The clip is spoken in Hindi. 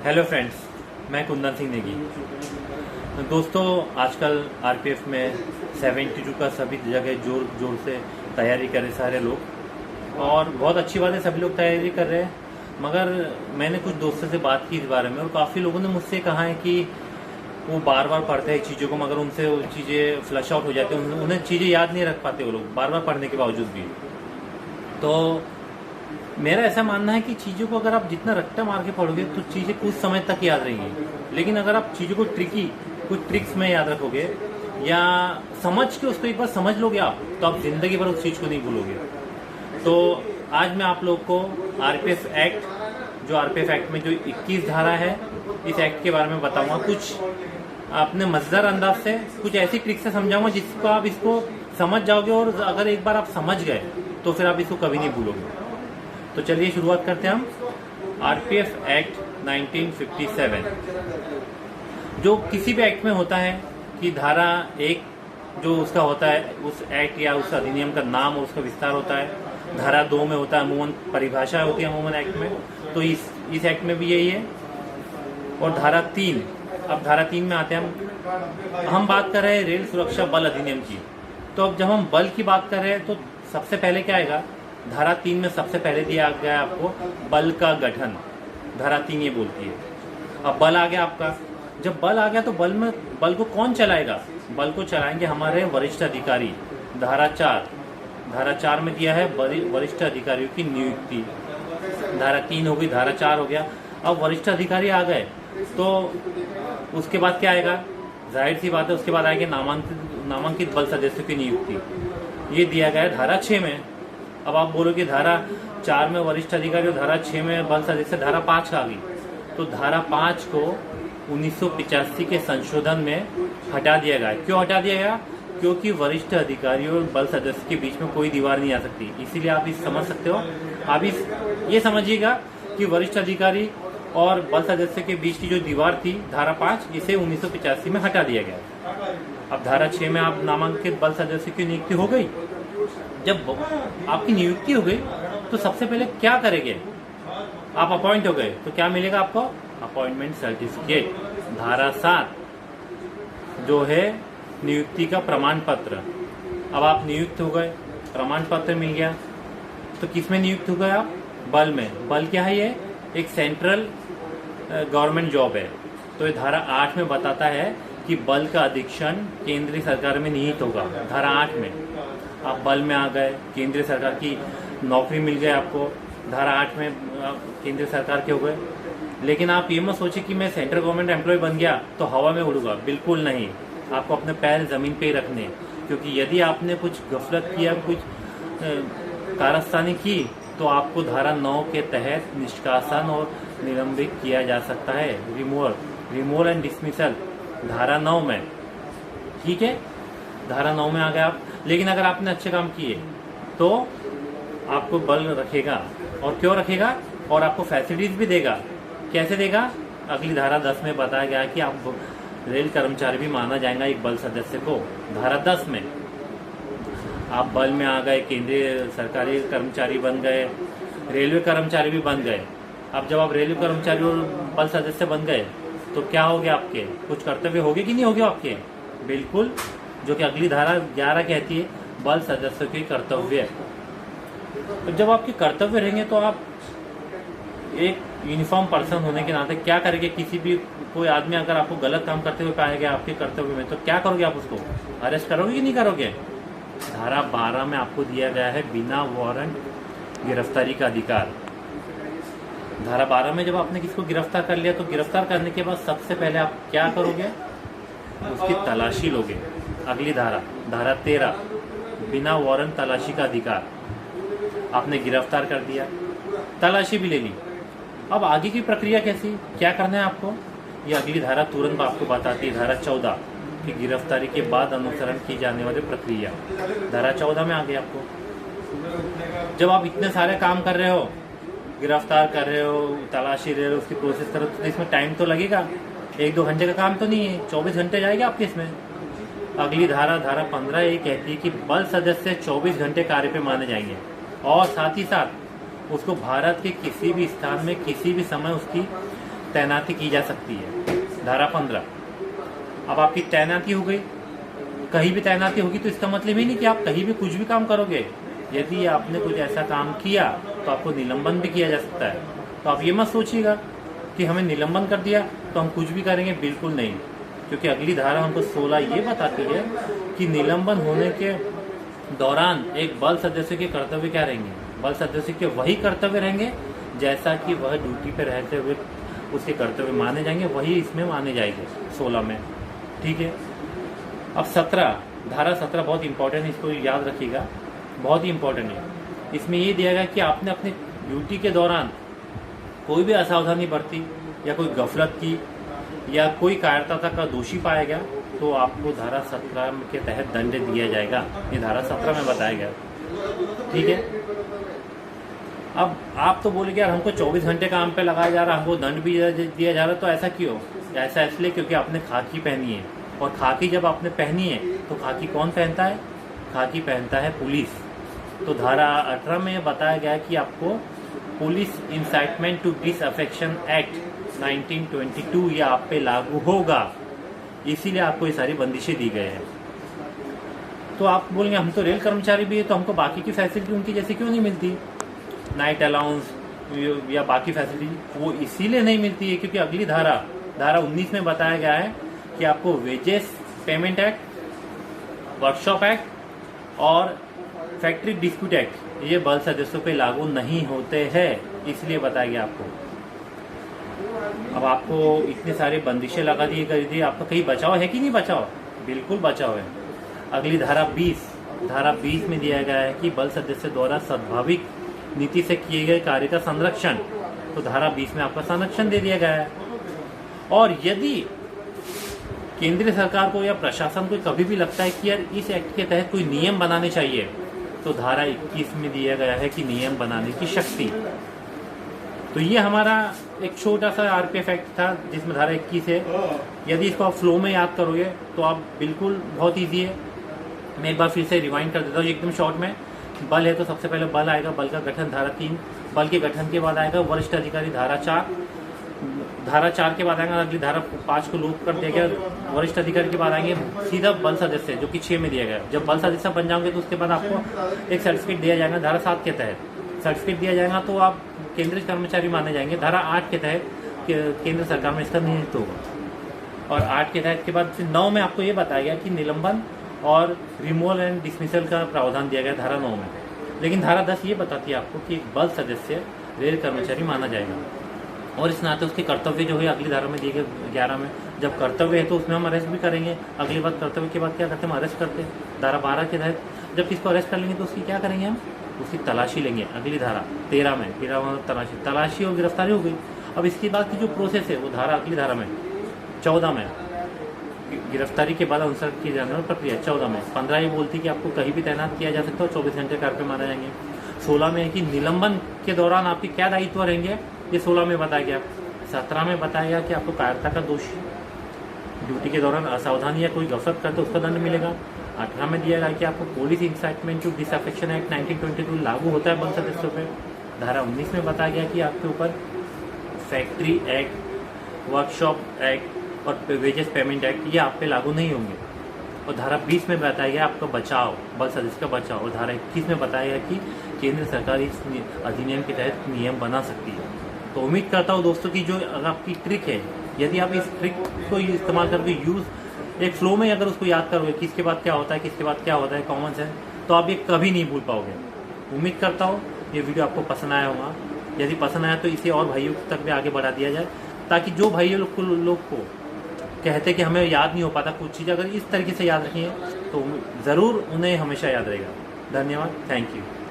हेलो फ्रेंड्स, मैं कुंदन सिंह नेगी। तो दोस्तों, आजकल आरपीएफ में 72 का सभी जगह जोर जोर से तैयारी कर रहे सारे लोग, और बहुत अच्छी बात है, सभी लोग तैयारी कर रहे हैं। मगर मैंने कुछ दोस्तों से बात की इस बारे में, और काफ़ी लोगों ने मुझसे कहा है कि वो बार बार पढ़ते हैं चीज़ों को, मगर उनसे वो चीज़ें फ्लश आउट हो जाती हैं, उन्हें चीज़ें याद नहीं रख पाते वो लोग बार बार पढ़ने के बावजूद भी। तो मेरा ऐसा मानना है कि चीज़ों को अगर आप जितना रट्टा मार के पढ़ोगे तो चीज़ें कुछ समय तक याद रहेंगी, लेकिन अगर आप चीज़ों को कुछ ट्रिक्स में याद रखोगे या समझ के उसको एक बार समझ लोगे आप, तो आप जिंदगी भर उस चीज़ को नहीं भूलोगे। तो आज मैं आप लोग को आरपीएफ एक्ट में जो 21 धारा है, इस एक्ट के बारे में बताऊंगा। कुछ अपने मजेदार अंदाज से कुछ ऐसी ट्रिक्स से समझाऊंगा जिसको आप इसको समझ जाओगे, और अगर एक बार आप समझ गए तो फिर आप इसको कभी नहीं भूलोगे। तो चलिए शुरुआत करते हैं हम। आरपीएफ एक्ट 1957 जो किसी भी एक्ट में होता है कि धारा एक जो उसका होता है, उस एक्ट या उस अधिनियम का नाम और उसका विस्तार होता है। धारा 2 में होता है अमूमन परिभाषा होती है अमूमन एक्ट में, तो इस एक्ट में भी यही है। और धारा 3, अब धारा 3 में आते हैं हम बात कर रहे हैं रेल सुरक्षा बल अधिनियम की। तो अब जब हम बल की बात कर रहे हैं तो सबसे पहले क्या आएगा, धारा 3 में सबसे पहले दिया गया है आपको बल का गठन। धारा 3 ये बोलती है। अब बल आ गया आपका, जब बल आ गया तो बल को कौन चलाएगा? बल को चलाएंगे हमारे वरिष्ठ अधिकारी। धारा 4 में दिया है वरिष्ठ अधिकारियों की नियुक्ति। धारा 3 हो गई, धारा 4 हो गया। अब वरिष्ठ अधिकारी आ गए तो उसके बाद क्या आएगा? जाहिर सी बात है, उसके बाद आएगी नामांकित बल सदस्यों की नियुक्ति। ये दिया गया है धारा 6 में। अब आप बोलोगे धारा 4 में वरिष्ठ अधिकारी और धारा 6 में बल सदस्य, धारा 5 आ गई। तो धारा 5 को 1985 के संशोधन में हटा दिया गया। क्यों हटा दिया गया? क्योंकि वरिष्ठ अधिकारियों और बल सदस्य के बीच में कोई दीवार नहीं आ सकती। इसीलिए आप इस समझ सकते हो, आप ये समझिएगा कि वरिष्ठ अधिकारी और बल सदस्य के बीच की जो दीवार थी धारा 5, इसे 1985 में हटा दिया गया। अब धारा 6 में आप नामांकित बल सदस्य की नियुक्ति हो गई। जब आपकी नियुक्ति हो गई तो सबसे पहले क्या करेंगे? आप अपॉइंट हो गए तो क्या मिलेगा आपको? Appointment certificate. धारा 7 जो है नियुक्ति का प्रमाण पत्र। अब आप नियुक्त हो गए, प्रमाण पत्र मिल गया, तो किस में नियुक्त हो गए आप? बल में। बल क्या है? ये एक सेंट्रल गवर्नमेंट जॉब है। तो ये धारा 8 में बताता है कि बल का अधीक्षण केंद्रीय सरकार में निहित होगा। धारा 8 में आप बल में आ गए, केंद्रीय सरकार की नौकरी मिल गई आपको। धारा 8 में आप केंद्रीय सरकार के हो गए। लेकिन आप ये मत सोचिए कि मैं सेंट्रल गवर्नमेंट एम्प्लॉय बन गया तो हवा में उड़ूंगा, बिल्कुल नहीं। आपको अपने पैर जमीन पे ही रखने, क्योंकि यदि आपने कुछ गफलत किया, कुछ कारस्तानी की, तो आपको धारा 9 के तहत निष्कासन और निलंबित किया जा सकता है। रिमूवल एंड डिसमिसल धारा 9 में। ठीक है, धारा 9 में आ गए आप। लेकिन अगर आपने अच्छे काम किए तो आपको बल रखेगा। और क्यों रखेगा? और आपको फैसिलिटीज भी देगा। कैसे देगा? अगली धारा 10 में बताया गया कि आप रेल कर्मचारी भी माना जाएगा एक बल सदस्य को। धारा 10 में आप बल में आ गए, केंद्रीय सरकारी कर्मचारी बन गए, रेलवे कर्मचारी भी बन गए। अब जब आप रेलवे कर्मचारी और बल सदस्य बन गए तो क्या हो गया? आपके कुछ कर्तव्य होंगे कि नहीं होंगे आपके? बिल्कुल, जो कि अगली धारा 11 कहती है बल सदस्यों के कर्तव्य। तो जब आपके कर्तव्य रहेंगे तो आप एक यूनिफॉर्म पर्सन होने के नाते क्या करेंगे? कोई आदमी अगर आपको गलत काम करते हुए पाएगा आपके कर्तव्य में, तो क्या करोगे? आप उसको अरेस्ट करोगे कि नहीं करोगे? धारा 12 में आपको दिया गया है बिना वारंट गिरफ्तारी का अधिकार। धारा 12 में जब आपने किसको गिरफ्तार कर लिया तो गिरफ्तार करने के बाद सबसे पहले आप क्या करोगे? उसकी तलाशी लोगे। अगली धारा 13 बिना वारंट तलाशी का अधिकार। आपने गिरफ्तार कर दिया, तलाशी भी ले ली। अब आगे की प्रक्रिया कैसी, क्या करना है आपको? ये अगली धारा तुरंत आपको बताती है, धारा 14 की गिरफ्तारी के बाद अनुसरण की जाने वाली प्रक्रिया। धारा 14 में आ गई आपको। जब आप इतने सारे काम कर रहे हो, गिरफ्तार कर रहे हो, तलाशी ले रहे हो, उसकी प्रोसेस कर रहे हो, तो इसमें टाइम तो लगेगा। 1-2 घंटे का काम तो नहीं है, 24 घंटे जाएगा आपके इसमें। अगली धारा 15 ये कहती है कि बल सदस्य 24 घंटे कार्य पे माने जाएंगे, और साथ ही साथ उसको भारत के किसी भी स्थान में किसी भी समय उसकी तैनाती की जा सकती है। धारा 15, अब आपकी तैनाती हो गई, कहीं भी तैनाती होगी तो इसका मतलब ही नहीं कि आप कहीं भी कुछ भी काम करोगे। यदि आपने कुछ ऐसा काम किया तो आपको निलंबन भी किया जा सकता है। तो आप ये मत सोचिएगा कि हमें निलंबन कर दिया तो हम कुछ भी करेंगे, बिल्कुल नहीं, क्योंकि अगली धारा हमको 16 ये बताती है कि निलंबन होने के दौरान एक बल सदस्य के कर्तव्य क्या रहेंगे। बल सदस्य के वही कर्तव्य रहेंगे जैसा कि वह ड्यूटी पे रहते हुए उसके कर्तव्य माने जाएंगे, वही इसमें माने जाएंगे 16 में। ठीक है। अब 17, धारा 17 बहुत इंपॉर्टेंट है, इसको याद रखिएगा, बहुत ही इंपॉर्टेंट है। इसमें ये दिया गया कि आपने अपने ड्यूटी के दौरान कोई भी असावधानी बरती या कोई गफलत की या कोई कायरता का दोषी पाया गया तो आपको धारा 17 के तहत दंड दिया जाएगा। ये धारा 17 में बताया गया। ठीक है। अब आप तो बोलेंगे यार हमको 24 घंटे काम पे लगाया जा रहा, हमको दंड भी दिया जा रहा, तो ऐसा क्यों? ऐसा इसलिए क्योंकि आपने खाकी पहनी है, और खाकी जब आपने पहनी है तो खाकी कौन पहनता है? खाकी पहनता है पुलिस। तो धारा 18 में बताया गया है कि आपको police incitement to disaffection act 1922 ये आप पे लागू होगा, इसीलिए आपको ये सारी बंदिशें दी गई है। तो आप बोलेंगे हम तो रेल कर्मचारी भी है, तो हमको बाकी की फैसिलिटी उनकी जैसी क्यों नहीं मिलती? नाइट अलाउंस या बाकी फैसिलिटी वो इसीलिए नहीं मिलती है क्योंकि अगली धारा 19 में बताया गया है कि आपको wages payment act, workshop act और फैक्ट्री डिस्प्यूट एक्ट ये बल सदस्यों पे लागू नहीं होते हैं, इसलिए बताया गया आपको। अब आपको इतने सारे बंदिशें लगा दी कर दी, आपका कहीं बचाव है कि नहीं बचाव? बिल्कुल बचाव है। अगली धारा 20 में दिया गया है कि बल सदस्य द्वारा सद्भाविक नीति से किए गए कार्य का संरक्षण, तो धारा 20 में आपका संरक्षण दे दिया गया है। और यदि केंद्रीय सरकार को या प्रशासन को कभी भी लगता है कि यार इस एक्ट के तहत कोई नियम बनाने चाहिए, तो धारा 21 में दिया गया है कि नियम बनाने की शक्ति। तो ये हमारा एक छोटा सा आरपीएफ एक्ट था जिसमें धारा 21 है। यदि इसको आप फ्लो में याद करोगे तो आप बिल्कुल बहुत ईजी है। मैं एक बार फिर से रिवाइंड कर देता हूँ एकदम शॉर्ट में। बल है तो सबसे पहले बल आएगा, बल का गठन धारा 3, बल के गठन के बाद आएगा वरिष्ठ अधिकारी धारा 4, धारा 4 के बाद आएगा अगली धारा 5 को लोप कर दिया गया। वरिष्ठ अधिकारी के बाद आएंगे सीधा बल सदस्य जो कि 6 में दिया गया। जब बल सदस्य बन जाओगे तो उसके बाद आपको एक सर्टिफिकेट दिया जाएगा धारा 7 के तहत। सर्टिफिकेट दिया जाएगा तो आप केंद्रीय कर्मचारी माने जाएंगे। धारा 8 के तहत केंद्र सरकार में इसका नियुक्त होगा। और 8 के तहत के बाद फिर 9 में आपको ये बताया गया कि निलंबन और रिमूवल एंड डिसमिसल का प्रावधान दिया गया धारा 9 में। लेकिन धारा 10 ये बताती है आपको कि एक बल सदस्य रेल कर्मचारी माना जाएगा और इस नाते उसके कर्तव्य जो है अगली धारा में दिए गए 11 में। जब कर्तव्य है तो उसमें हम अरेस्ट भी करेंगे। अगली बात कर्तव्य के बाद क्या करते हैं? हम अरेस्ट करते हैं। धारा 12 के तहत जब किसको अरेस्ट कर लेंगे तो उसकी क्या करेंगे? हम उसकी तलाशी लेंगे। अगली धारा 13 में तलाशी और गिरफ्तारी हो गई। अब इसके बाद की जो प्रोसेस है वो धारा अगली धारा में 14 में गिरफ्तारी के बाद अनुसरण की जाने वाली प्रक्रिया 14 में। 15 ये बोलती है कि आपको कहीं भी तैनात किया जा सकता है और 24 घंटे कार्य पे माने जाएंगे। 16 में है कि निलंबन के दौरान आपके क्या दायित्व रहेंगे, ये 16 में बताया गया। 17 में बताया गया कि आपको कायरता का दोषी ड्यूटी के दौरान असावधानी या कोई गफलत करते उसका दंड मिलेगा। 18 में दिया गया कि आपको police incitement to disaffection act 1922 लागू होता है बल सदस्यों पर। धारा 19 में बताया गया कि आपके ऊपर फैक्ट्री एक्ट, वर्कशॉप एक्ट और वेजेस पेमेंट एक्ट ये आप पे लागू नहीं होंगे। और धारा 20 में बताया गया आपका बचाव, बल सदस्य का बचाव। और धारा 21 में बताया गया कि केंद्र सरकार इस अधिनियम के तहत नियम बना सकती है। तो उम्मीद करता हूँ दोस्तों की जो आपकी ट्रिक है, यदि आप इस ट्रिक को इस्तेमाल करके यूज एक फ्लो में अगर उसको याद करोगे किसके बाद क्या होता है, किसके बाद क्या होता है, कॉमन सेंस, तो आप ये कभी नहीं भूल पाओगे। उम्मीद करता हूँ ये वीडियो आपको पसंद आया होगा। यदि पसंद आया तो इसे और भाइयों तक भी आगे बढ़ा दिया जाए, ताकि जो भाइयों लोग को कहते कि हमें याद नहीं हो पाता कुछ चीज़, अगर इस तरीके से याद रखेंगे तो ज़रूर उन्हें हमेशा याद रहेगा। धन्यवाद, थैंक यू।